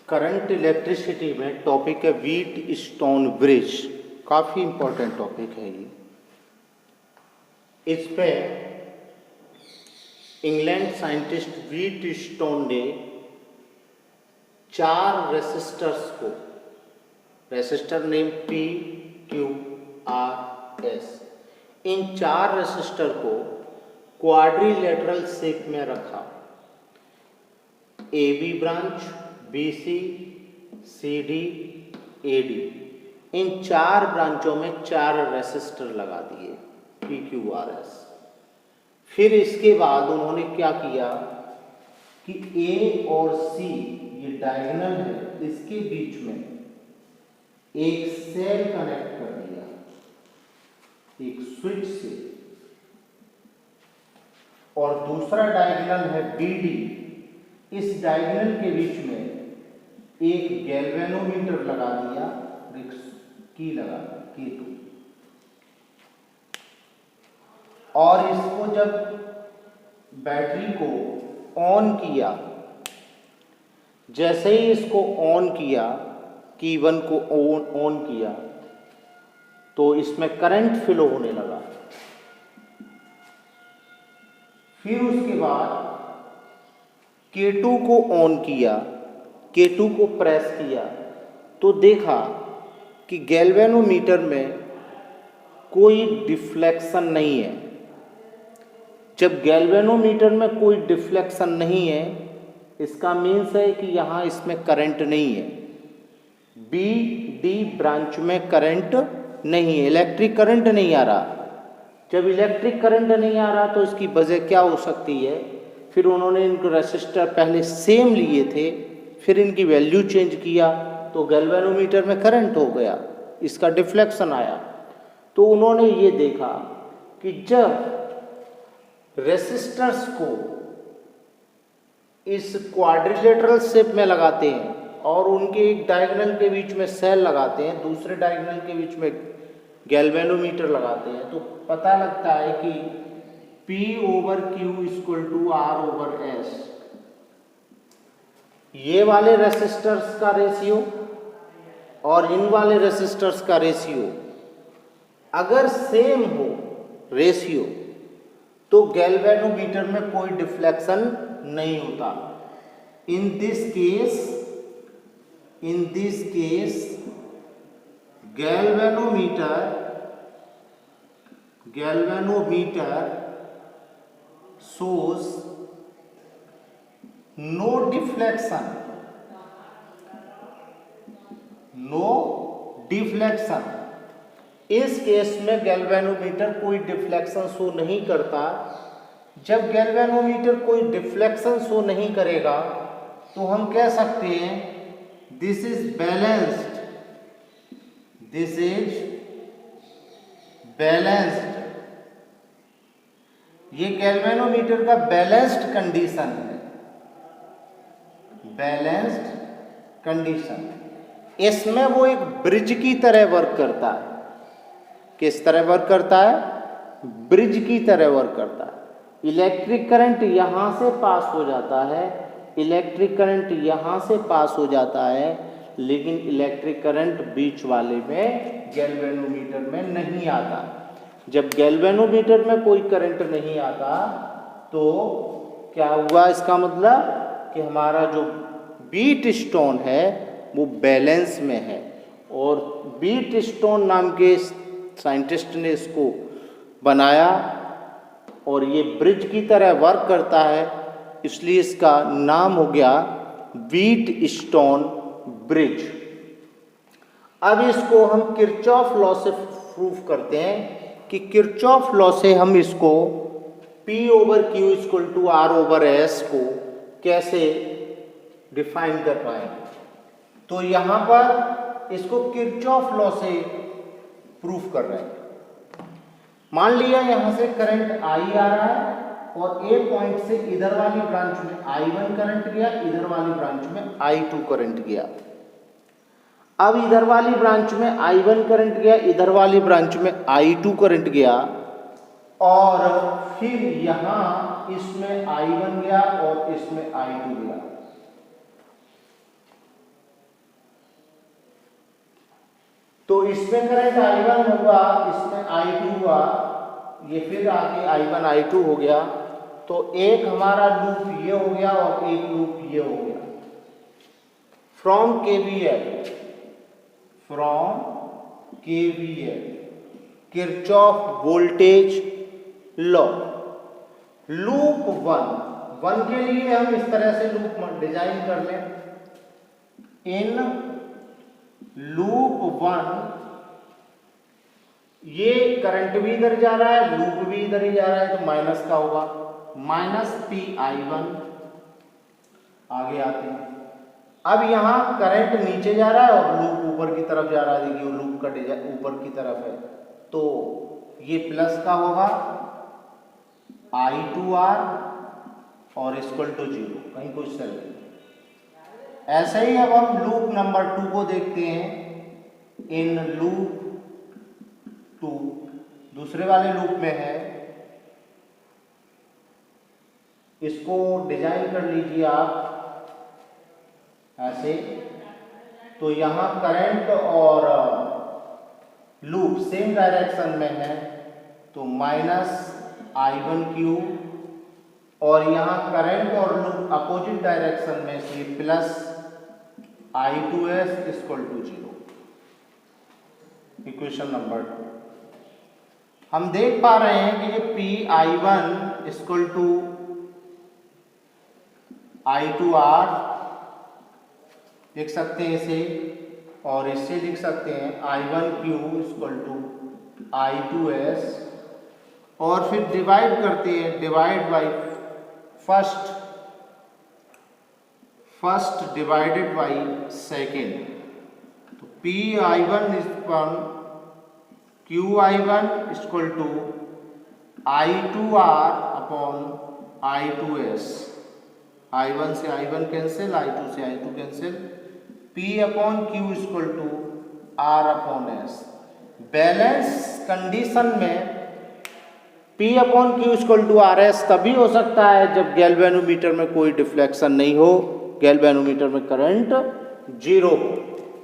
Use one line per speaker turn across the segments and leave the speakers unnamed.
Current electricity में topic है wheat stone bridge. काफ़ी इम्पोर्टेंट टॉपिक है ये। इस पे इंग्लैंड साइंटिस्ट व्हीट स्टोन ने 4 रेसिस्टर्स को, resistor name P, Q, R, S, इन 4 रेसिस्टर को क्वाड्रिलेटरल शेप में रखा। AB branch, BC, CD, AD, इन 4 ब्रांचों में 4 रेसिस्टर लगा दिए P, Q, R, S। फिर इसके बाद उन्होंने क्या किया कि A और C, ये डायगोनल है, इसके बीच में एक सेल कनेक्ट कर दिया एक स्विच से, और दूसरा डायगोनल है BD, इस डायगोनल के बीच में एक गैल्वेनोमीटर लगा दिया, की लगा K2, और इसको जब बैटरी को ऑन किया, जैसे ही इसको ऑन किया, की1 को ऑन किया, तो इसमें करंट फ्लो होने लगा। फिर उसके बाद K2 को ऑन किया, K2 को प्रेस किया, तो देखा कि गैल्वेनोमीटर में कोई डिफ्लेक्शन नहीं है। जब गैल्वेनोमीटर में कोई डिफ्लेक्शन नहीं है, इसका मीन्स है कि यहाँ इसमें करंट नहीं है। बी डी ब्रांच में करंट नहीं है, इलेक्ट्रिक करंट नहीं आ रहा। जब इलेक्ट्रिक करंट नहीं आ रहा तो इसकी वजह क्या हो सकती है? फिर उन्होंने इनको रेसिस्टर पहले सेम लिए थे, फिर इनकी वैल्यू चेंज किया तो गैल्वेनोमीटर में करंट हो गया, इसका डिफ्लेक्शन आया। तो उन्होंने ये देखा कि जब रेसिस्टर्स को इस क्वाड्रिलेटरल शेप में लगाते हैं और उनके एक डायगोनल के बीच में सेल लगाते हैं, दूसरे डायगोनल के बीच में गैल्वेनोमीटर लगाते हैं, तो पता लगता है कि P/Q = R/S। ये वाले रेसिस्टर्स का रेशियो और इन वाले रेसिस्टर्स का रेशियो अगर सेम हो रेशियो, तो गैल्वेनोमीटर में कोई डिफ्लेक्शन नहीं होता। In this case galvanometer shows no deflection, इस केस में गैल्वेनोमीटर कोई डिफ्लेक्शन शो नहीं करता। जब गैल्वेनोमीटर कोई डिफ्लेक्शन शो नहीं करेगा तो हम कह सकते हैं दिस इज बैलेंस्ड। ये गैल्वेनोमीटर का बैलेंस्ड कंडीशन है, बैलेंस्ड कंडीशन। इसमें वो एक ब्रिज की तरह वर्क करता है। किस तरह वर्क करता है? ब्रिज की तरह वर्क करता है। इलेक्ट्रिक करंट यहां से पास हो जाता है, इलेक्ट्रिक करंट यहां से पास हो जाता है, लेकिन इलेक्ट्रिक करंट बीच वाले में गैल्वेनोमीटर में नहीं आता। जब गैल्वेनोमीटर में कोई करंट नहीं आता तो क्या हुआ? इसका मतलब कि हमारा जो व्हीट स्टोन है वो बैलेंस में है, और व्हीट स्टोन नाम के साइंटिस्ट ने इसको बनाया और ये ब्रिज की तरह वर्क करता है, इसलिए इसका नाम हो गया व्हीट स्टोन ब्रिज। अब इसको हम किरचॉफ लॉ से प्रूफ करते हैं कि किरचॉफ लॉ से हम इसको P/Q = R/S को कैसे डिफाइन कर पाएंगे। तो यहाँ पर इसको किरचॉफ लॉ से प्रूफ कर रहे हैं। मान लिया यहाँ से करंट I आ रहा है और A पॉइंट से इधर वाली ब्रांच में I1 करंट गया, इधर वाली ब्रांच में I2 करंट गया। अब इधर वाली ब्रांच में I1 करंट गया, इधर वाली ब्रांच में I2 करंट गया, और फिर यहां इसमें I1 गया और इसमें I2 गया। तो इसमें करंट I1 होगा, इसमें I2 हुआ, ये फिर आगे I1 I2 हो गया। तो एक हमारा लूप ये हो गया और एक लूप ये हो गया। From KVL Kirchhoff voltage law, loop 1 के लिए हम इस तरह से लूप डिजाइन कर लें। इन लूप 1 ये करंट भी इधर जा रहा है, लूप भी इधर ही जा रहा है, तो माइनस का होगा, -PI1। आगे आते हैं, अब यहां करंट नीचे जा रहा है और लूप ऊपर की तरफ जा रहा है। देखिए लूप का डिजाइन ऊपर की तरफ है, तो ये प्लस का होगा I2R और इक्वल टू 0, कहीं कुछ चल नहीं। ऐसे ही अब हम लूप नंबर 2 को देखते हैं। इन लूप 2 दूसरे वाले लूप में है, इसको डिजाइन कर लीजिए आप ऐसे। तो यहां करंट और लूप सेम डायरेक्शन में है, तो -I1Q, और यहां करंट और लूप अपोजिट डायरेक्शन में से +I2S equal to 0। Equation number 2 हम देख पा रहे हैं कि ये PI1 इक्वल टू I2R लिख सकते हैं इसे, और इससे लिख सकते हैं I1Q इक्वल टू I2S, और फिर डिवाइड करते हैं, divide by first divided by second. तो PI1 QI1 equal to I2R upon I2S। I1 से I1 कैंसिल, I2 से I2 cancel, P upon Q equal to R upon S। Balance condition में P upon Q equal to RS तभी हो सकता है जब galvanometer में कोई डिफ्लेक्शन नहीं हो, गैल्वेनोमीटर में करंट 0 हो।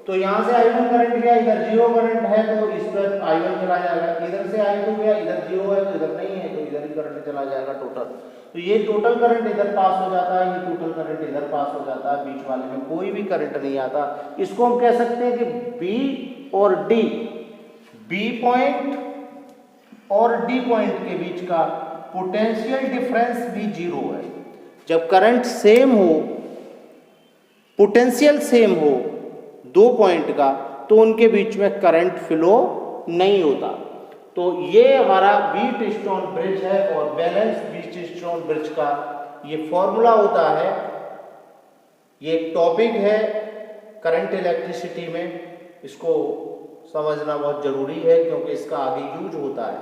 तो यहाँ से I1 करंट गया, इधर 0 करंट है तो इस पर I1 चला जाएगा, इधर से I2 गया, इधर 0 है तो इधर नहीं है, तो इधर ही करंट चला जाएगा टोटल। तो ये टोटल करंट इधर पास हो जाता है, ये टोटल करंट इधर पास हो जाता है, बीच वाले में कोई भी करंट नहीं आता। इसको हम कह सकते हैं कि B और D, B पॉइंट और D पॉइंट के बीच का पोटेंशियल डिफरेंस भी 0 है। जब करंट सेम हो, पोटेंशियल सेम हो 2 पॉइंट का, तो उनके बीच में करंट फ्लो नहीं होता। तो ये हमारा व्हीटस्टोन ब्रिज है, और बैलेंस व्हीटस्टोन ब्रिज का ये फॉर्मूला होता है। ये एक टॉपिक है करंट इलेक्ट्रिसिटी में, इसको समझना बहुत जरूरी है क्योंकि इसका आगे यूज होता है।